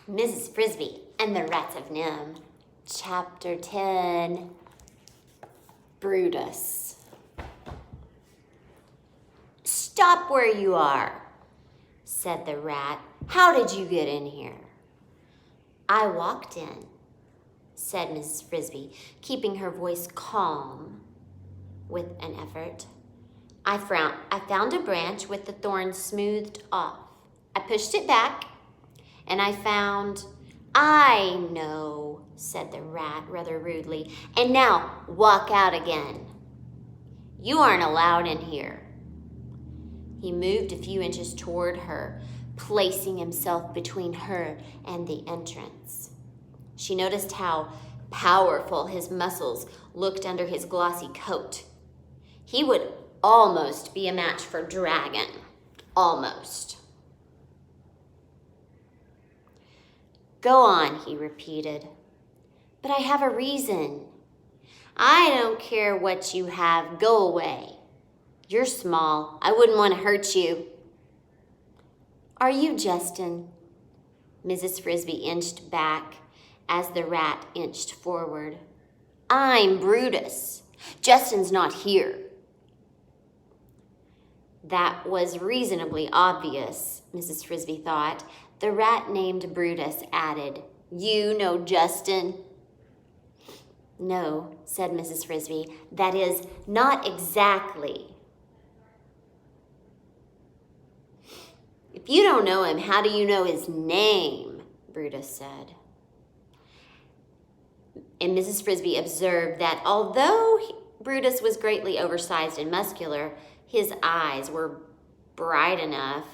Mrs. Frisby and the Rats of Nimh. Chapter 10, Brutus. "Stop where you are," said the rat. "How did you get in here?" "I walked in," said Mrs. Frisby, keeping her voice calm with an effort. I found a branch with the thorns smoothed off. I pushed it back, and I found... "I know," said the rat rather rudely. "And now walk out again. You aren't allowed in here." He moved a few inches toward her, placing himself between her and the entrance. She noticed how powerful his muscles looked under his glossy coat. He would almost be a match for Dragon. Almost. "Go on," he repeated. "But I have a reason." "I don't care what you have. Go away. You're small. I wouldn't want to hurt you." "Are you Justin?" Mrs. Frisby inched back as the rat inched forward. "I'm Brutus. Justin's not here." That was reasonably obvious, Mrs. Frisby thought. The rat named Brutus added, "You know Justin?" "No," said Mrs. Frisby. "That is, not exactly." "If you don't know him, how do you know his name?" Brutus said. And Mrs. Frisby observed that although Brutus was greatly oversized and muscular, his eyes were bright enough,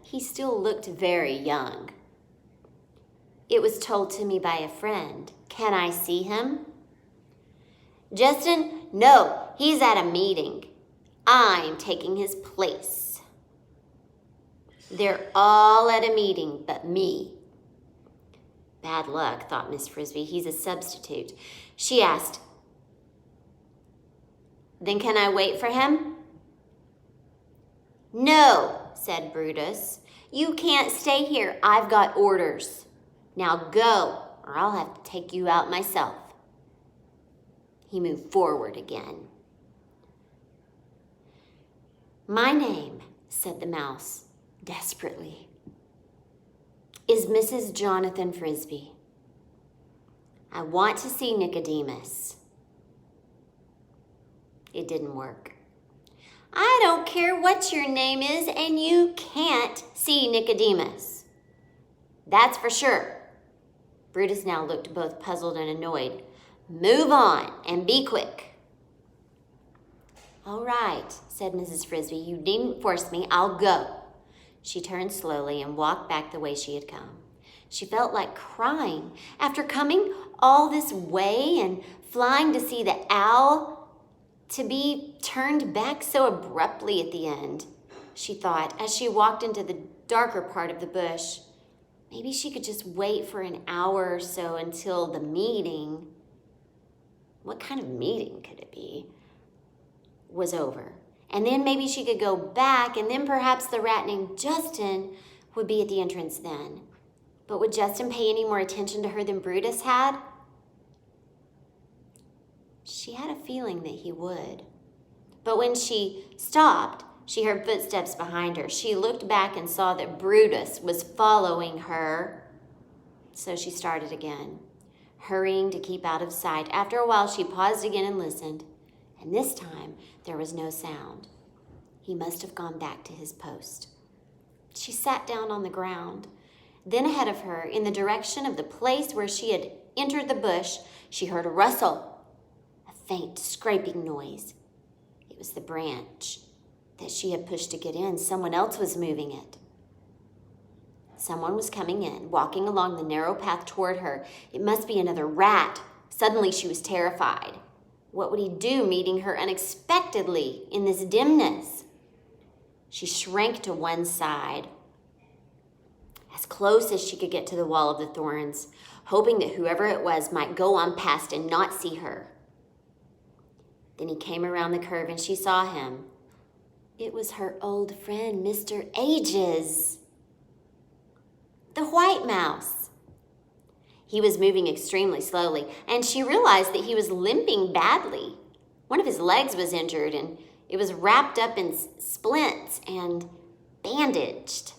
he still looked very young. "It was told to me by a friend. Can I see him?" "Justin? No, he's at a meeting. I'm taking his place." "They're all at a meeting but me." Bad luck, thought Miss Frisby. He's a substitute. She asked, "Then can I wait for him?" "No," said Brutus. "You can't stay here. I've got orders. Now go, or I'll have to take you out myself." He moved forward again. "My name," said the mouse desperately, "is Mrs. Jonathan Frisby. I want to see Nicodemus." It didn't work. "I don't care what your name is, and you can't see Nicodemus. That's for sure." Brutus now looked both puzzled and annoyed. "Move on and be quick." "All right," said Mrs. Frisby. "You needn't force me. I'll go." She turned slowly and walked back the way she had come. She felt like crying. After coming all this way and flying to see the owl, to be turned back so abruptly at the end, she thought, as she walked into the darker part of the bush. Maybe she could just wait for an hour or so until the meeting, what kind of meeting could it be, was over. And then maybe she could go back, and then perhaps the rat named Justin would be at the entrance then. But would Justin pay any more attention to her than Brutus had? She had a feeling that he would. But when she stopped, she heard footsteps behind her. She looked back and saw that Brutus was following her. So she started again, hurrying to keep out of sight. After a while, she paused again and listened. And this time, there was no sound. He must have gone back to his post. She sat down on the ground. Then ahead of her, in the direction of the place where she had entered the bush, she heard a rustle. Faint scraping noise. It was the branch that she had pushed to get in. Someone else was moving it. Someone was coming in, walking along the narrow path toward her. It must be another rat. Suddenly she was terrified. What would he do meeting her unexpectedly in this dimness? She shrank to one side, as close as she could get to the wall of the thorns, hoping that whoever it was might go on past and not see her. Then he came around the curve and she saw him. It was her old friend, Mr. Ages. The white mouse. He was moving extremely slowly, and she realized that he was limping badly. One of his legs was injured, and it was wrapped up in splints and bandaged.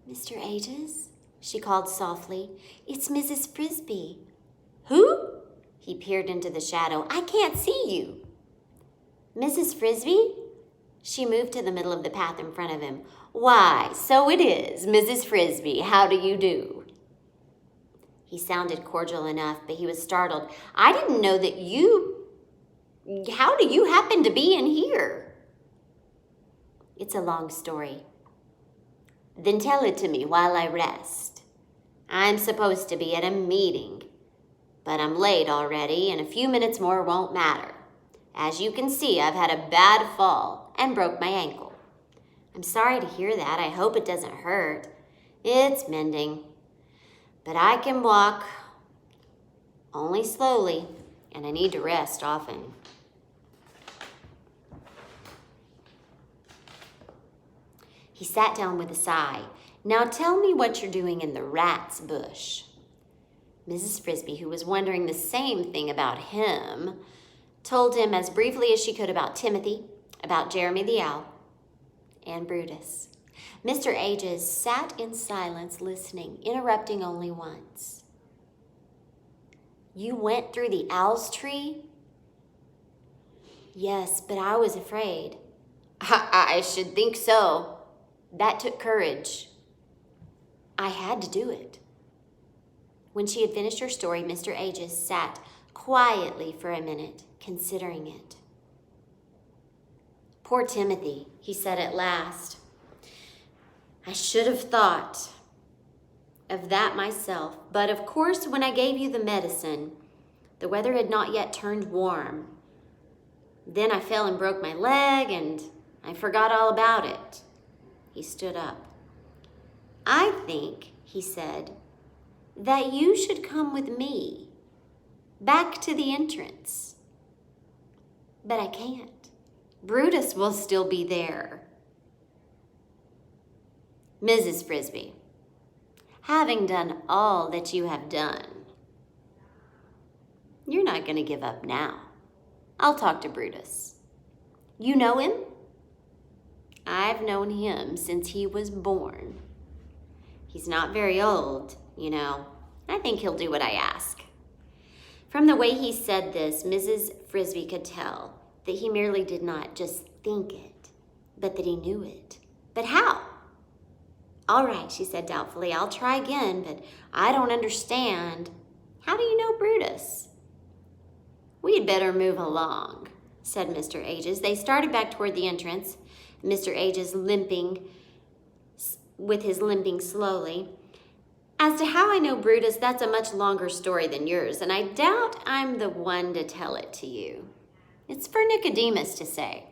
"Mr. Ages," she called softly, "it's Mrs. Frisby." "Who?" He peered into the shadow. "I can't see you." "Mrs. Frisby?" She moved to the middle of the path in front of him. "Why, so it is, Mrs. Frisby. How do you do?" He sounded cordial enough, but he was startled. "I didn't know that How do you happen to be in here?" "It's a long story." "Then tell it to me while I rest. I'm supposed to be at a meeting, but I'm late already, and a few minutes more won't matter. As you can see, I've had a bad fall and broke my ankle." "I'm sorry to hear that. I hope it doesn't hurt." "It's mending, but I can walk, only slowly, and I need to rest often." He sat down with a sigh. "Now tell me what you're doing in the rat's bush." Mrs. Frisby, who was wondering the same thing about him, told him as briefly as she could about Timothy, about Jeremy the owl, and Brutus. Mr. Ages sat in silence listening, interrupting only once. "You went through the owl's tree?" "Yes, but I was afraid." I should think so. That took courage." "I had to do it." When she had finished her story, Mr. Ages sat quietly for a minute, considering it. "Poor Timothy," he said at last. "I should have thought of that myself, but of course when I gave you the medicine, the weather had not yet turned warm. Then I fell and broke my leg, and I forgot all about it." He stood up. "I think," he said, "that you should come with me back to the entrance." "But I can't. Brutus will still be there." "Mrs. Frisby, having done all that you have done, you're not going to give up now. I'll talk to Brutus." "You know him?" "I've known him since he was born. He's not very old, you know. I think he'll do what I ask." From the way he said this, Mrs. Frisby could tell that he merely did not just think it, but that he knew it. "But how?" "All right," she said doubtfully. "I'll try again, but I don't understand. How do you know Brutus?" "We had better move along," said Mr. Ages. They started back toward the entrance, Mr. Ages limping slowly. "As to how I know Brutus, that's a much longer story than yours, and I doubt I'm the one to tell it to you. It's for Nicodemus to say.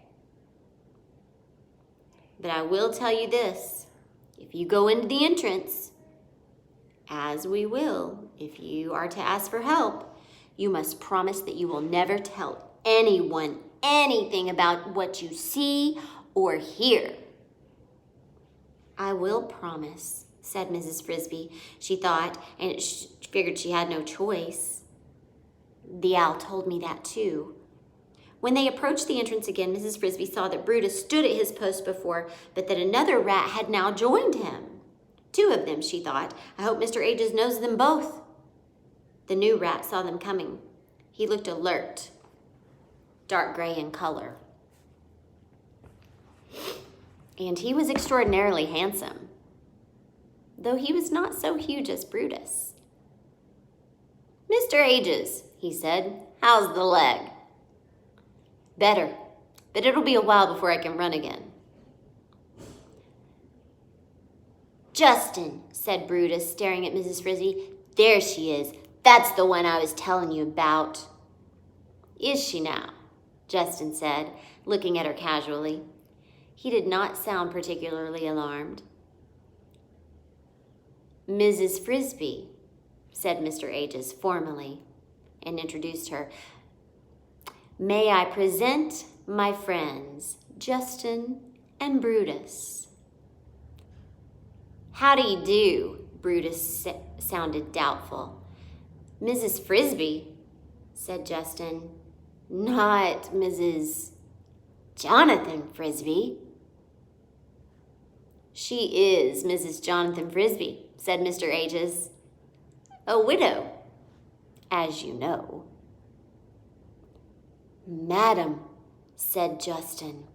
But I will tell you this. If you go into the entrance, as we will, if you are to ask for help, you must promise that you will never tell anyone anything about what you see or hear." "I will promise," said Mrs. Frisby. She thought, and she figured she had no choice. "The owl told me that too." When they approached the entrance again, Mrs. Frisby saw that Brutus stood at his post before, but that another rat had now joined him. Two of them, she thought. I hope Mr. Ages knows them both. The new rat saw them coming. He looked alert, dark gray in color. And he was extraordinarily handsome, though he was not so huge as Brutus. "Mr. Ages," he said, "how's the leg?" "Better, but it'll be a while before I can run again." "Justin," said Brutus, staring at Mrs. Frisby. "There she is. That's the one I was telling you about." "Is she now?" Justin said, looking at her casually. He did not sound particularly alarmed. "Mrs. Frisby," said Mr. Ages formally, and introduced her. "May I present my friends, Justin and Brutus." How do you do? Brutus sounded doubtful. Mrs. Frisby, said Justin. Not Mrs. Jonathan Frisby. She is Mrs. Jonathan Frisby, said Mr. Aegis. A widow, as you know. Madam, said Justin,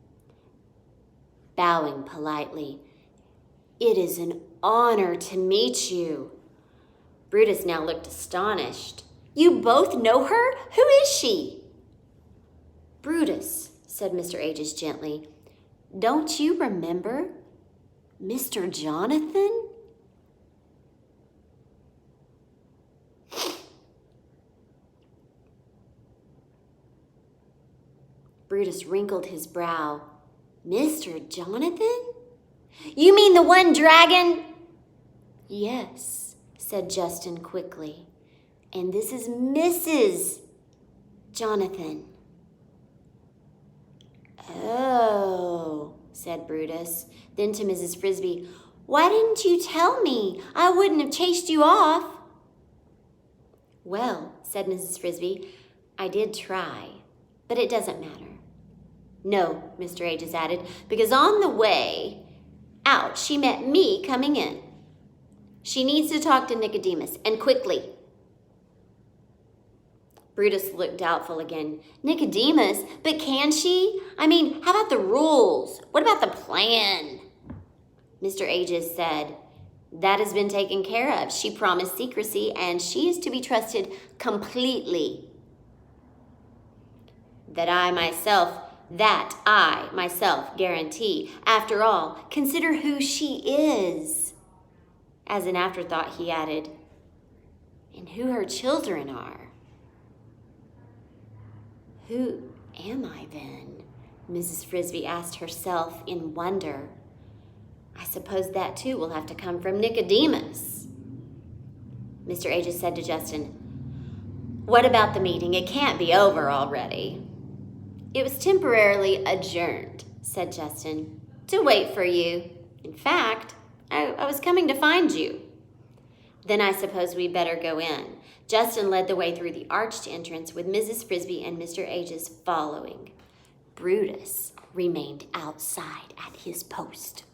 bowing politely, it is an honor to meet you. Brutus now looked astonished. You both know her? Who is she? Brutus, said Mr. Aegis gently, don't you remember Mr. Jonathan? Brutus wrinkled his brow. Mr. Jonathan? You mean the one dragon? Yes, said Justin quickly. And this is Mrs. Jonathan. Oh, said Brutus. Then to Mrs. Frisby, why didn't you tell me? I wouldn't have chased you off. Well, said Mrs. Frisby, I did try, but it doesn't matter. No, Mr. Aegis added, because on the way out, she met me coming in. She needs to talk to Nicodemus, and quickly. Brutus looked doubtful again. Nicodemus? But can she? I mean, how about the rules? What about the plan? Mr. Aegis said, that has been taken care of. She promised secrecy, and she is to be trusted completely. That I myself guarantee. After all, consider who she is. As an afterthought, he added, and who her children are. Who am I then? Mrs. Frisby asked herself in wonder. I suppose that too will have to come from Nicodemus. Mr. Aegis said to Justin, what about the meeting? It can't be over already. It was temporarily adjourned, said Justin, to wait for you. In fact, I was coming to find you. Then I suppose we better go in. Justin led the way through the arched entrance with Mrs. Frisby and Mr. Aegis following. Brutus remained outside at his post.